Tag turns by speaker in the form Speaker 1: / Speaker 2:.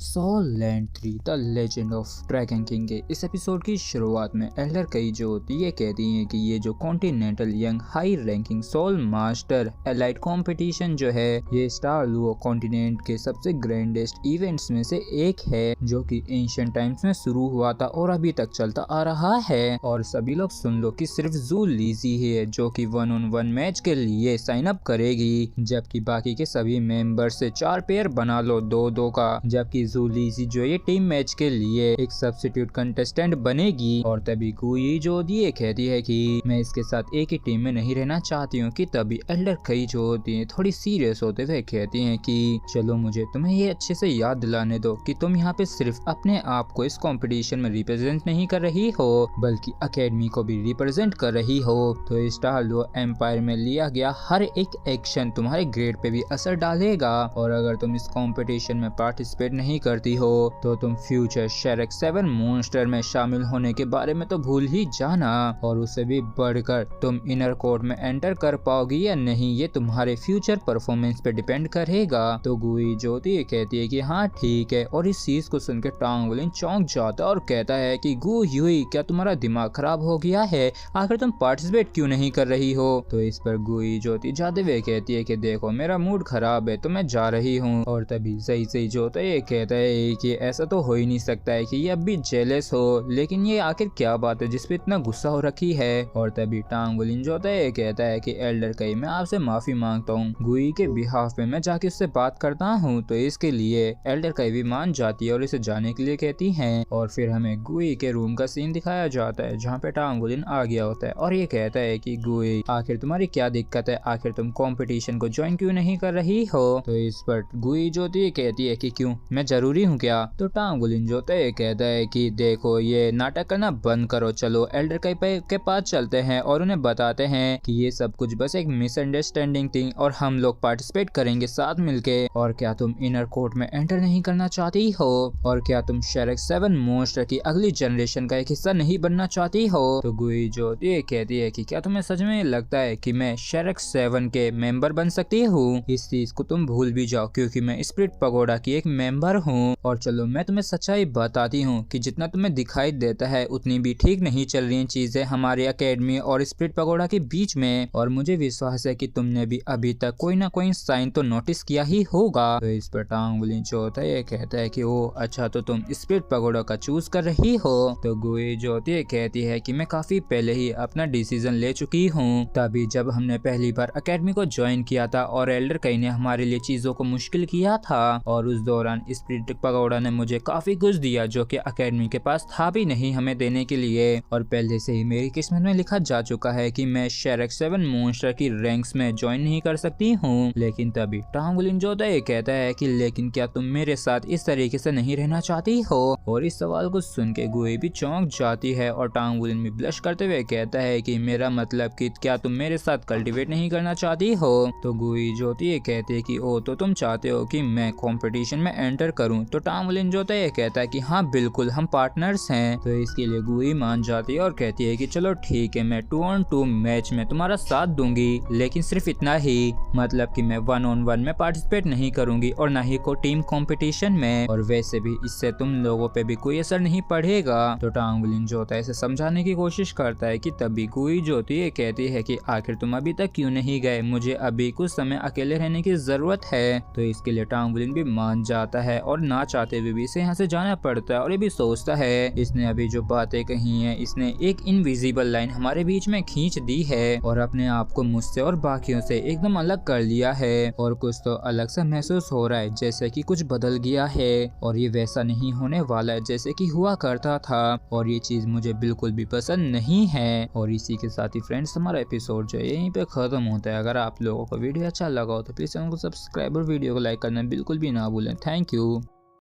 Speaker 1: Soul land 3 the legend of dragon king के इस episode की शुरुआत में एल्डर कई जो होती है कहती हैं कि ये जो continental young high ranking soul master elite competition जो है ये स्टार लुओ कॉन्टिनेंट के सबसे ग्रैंडेस्ट इवेंट्स में से एक है जो कि एंशिएंट टाइम्स में शुरू हुआ था और अभी तक चलता आ रहा है। और सभी लोग सुन लो कि सिर्फ जू लीजी है जो कि 1-on-1 मैच के लिए साइन अप करेगी, जबकि बाकी के सभी मेंबर से 4 पेयर बना लो 2-2 का, जबकि जू लीजी जो ये टीम मैच के लिए एक सब्स्टिट्यूट कंटेस्टेंट बनेगी। और तभी गुई जो ये कहती है कि मैं इसके साथ एक ही टीम में नहीं रहना चाहती हूँ कि तभी एल्डर कई जो होती है थोड़ी सीरियस होते हुए कहती हैं कि चलो मुझे तुम्हें ये अच्छे से याद दिलाने दो कि तुम यहाँ पे सिर्फ अपने आप को इस कंपटीशन में रिप्रेजेंट नहीं कर रही हो बल्कि अकेडमी को भी रिप्रेजेंट कर रही हो। तो स्टार लुओ एम्पायर में लिया गया हर एक एक्शन तुम्हारे ग्रेड पे भी असर डालेगा और अगर तुम इस कंपटीशन में पार्टिसिपेट नहीं करती हो तो तुम फ्यूचर शेरेक 7 मॉन्स्टर में शामिल होने के बारे में तो भूल ही जाना और उससे भी बढ़कर तुम इनर कोर्ट में एंटर कर पाओगी या नहीं ये तुम्हारे फ्यूचर परफॉर्मेंस पे डिपेंड करेगा। तो गुई ज्योति कहती है कि हाँ ठीक है और इस चीज को सुनकर टांगुलिन चौंक जाता है और कहता है कि गु युई क्या तुम्हारा दिमाग खराब हो गया है, आखिर तुम पार्टिसिपेट क्यों नहीं कर रही हो। तो इस पर गुई ज्योति जाते हुए कहती है कि देखो मेरा मूड खराब है तो मैं जा रही हूँ। और तभी सही जोता ये कहता है कि ऐसा तो हो ही नहीं सकता है कि ये अब भी जेलस हो, लेकिन ये आखिर क्या बात है जिसपे इतना गुस्सा हो रखी है। और तभी टांगुलिन जोता ये कहता है कि एल्डर कई मैं आपसे माफी मांगता हूँ, गुई के बिहाफ पे मैं जाके उससे बात करता हूँ। तो इसके लिए एल्डर कई भी मान जाती है और इसे जाने के लिए कहती है। और फिर हमें गुई के रूम का सीन दिखाया जाता है जहाँ पे टांगुलिन आ गया होता है और ये कहता है कि गुई आखिर तुम्हारी क्या दिक्कत है, आखिर तुम कंपटीशन को ज्वाइन क्यों नहीं कर रही हो। तो इस पर गुई ज्योति कहती है कि क्यों मैं जरूरी हूँ क्या। तो टांगुलिन जोता ये कहता है कि देखो ये नाटक करना बंद करो, चलो एल्डर के पास चलते हैं और उन्हें बताते हैं कि ये सब कुछ बस एक मिसअंडरस्टैंडिंग थी और हम लोग पार्टिसिपेट करेंगे साथ मिलके। और क्या तुम इनर कोर्ट में एंटर नहीं करना चाहती हो और क्या तुम शेरेक 7 मॉन्स्टर की अगली जनरेशन का एक हिस्सा नहीं बनना चाहती हो। तो गुई ज्योति कहती है कि क्या तुम्हें सच में लगता है कि मैं शेरेक 7 के मेंबर बन सकती हूँ, इस चीज को तुम भूल भी जाओ क्योंकि मैं स्पिरिट पगोडा की एक मेंबर हूँ। और चलो मैं तुम्हें सच्चाई बताती हूँ कि जितना तुम्हें दिखाई देता है उतनी भी ठीक नहीं चल रही चीजें हमारी एकेडमी और स्पिरिट पगोडा के बीच में। और मुझे विश्वास है कि तुमने भी अभी तक कोई ना कोई साइन तो नोटिस किया ही होगा। तो इस पर टांगुलिन जोता ये कहता है कि ओ अच्छा तो तुम स्पिरिट पगोडा का चूज कर रही हो। तो गुई ज्योति कहती है कि मैं काफी पहले ही अपना डिसीजन ले चुकी हूँ, तभी जब हमने पहली बार एकेडमी को ज्वाइन किया था और एल्डर कई ने हमारे लिए चीजों को मुश्किल किया था और उस दौरान स्पिरिट पगोडा ने मुझे काफी कुछ दिया जो कि एकेडमी के पास था भी नहीं हमें देने के लिए। और पहले से ही मेरी किस्मत में लिखा जा चुका है कि मैं शेरेक 7 मॉन्स्टर की रैंक्स में ज्वाइन नहीं कर सकती हूँ। लेकिन तभी टांगुलिन जोता ये कहता है कि लेकिन क्या तुम मेरे साथ इस तरीके से नहीं रहना चाहती हो। और इस सवाल को सुन के गुई भी चौंक जाती है और टांगुलिन भी ब्लश करते हुए कहता है कि मेरा मतलब कि क्या तुम मेरे साथ कल्टीवेट नहीं करना चाहती हो। तो गुई ज्योति ये कहती है कि ओ तो तुम चाहते हो कि मैं कंपटीशन में एंटर करूं। तो टांगुलिन जोता ये कहता है कि हाँ बिल्कुल हम पार्टनर्स हैं। तो इसके लिए गुई मान जाती है और कहती है कि चलो ठीक है मैं 2-on-2 मैच में तुम्हारा साथ दूंगी, लेकिन सिर्फ इतना ही, मतलब कि मैं 1-on-1 में पार्टिसिपेट नहीं करूंगी और ना ही को टीम कंपटीशन में, और वैसे भी इससे तुम लोगों पे भी कोई असर नहीं पड़ेगा। तो टांगुलिन जोता इसे समझाने की कोशिश करता है कि तभी गुई ज्योति ये कहती है कि आखिर तुम अभी तक क्यों नहीं गए, मुझे अभी कुछ समय अकेले रहने की जरूरत है। तो इसके लिए टांगुलिन भी मान जाता है और ना चाहते हुए भी इसे यहाँ से जाना पड़ता है और ये भी सोचता है इसने अभी जो बातें कही हैं इसने एक इनविजिबल लाइन हमारे बीच में खींच दी है और अपने आप को मुझसे और बाकियों से एकदम अलग कर लिया है और कुछ तो अलग सा महसूस हो रहा है जैसे कि कुछ बदल गया है और ये वैसा नहीं होने वाला है जैसे कि हुआ करता था और ये चीज मुझे बिल्कुल भी पसंद नहीं है। और इसी के साथ ही फ्रेंड्स हमारा एपिसोड जो है यहीं पे खत्म होता है। अगर आप लोगों को वीडियो अच्छा लगा हो तो प्लीज चैनल को सब्सक्राइब और वीडियो को लाइक करना बिल्कुल भी ना भूलें। Thank you.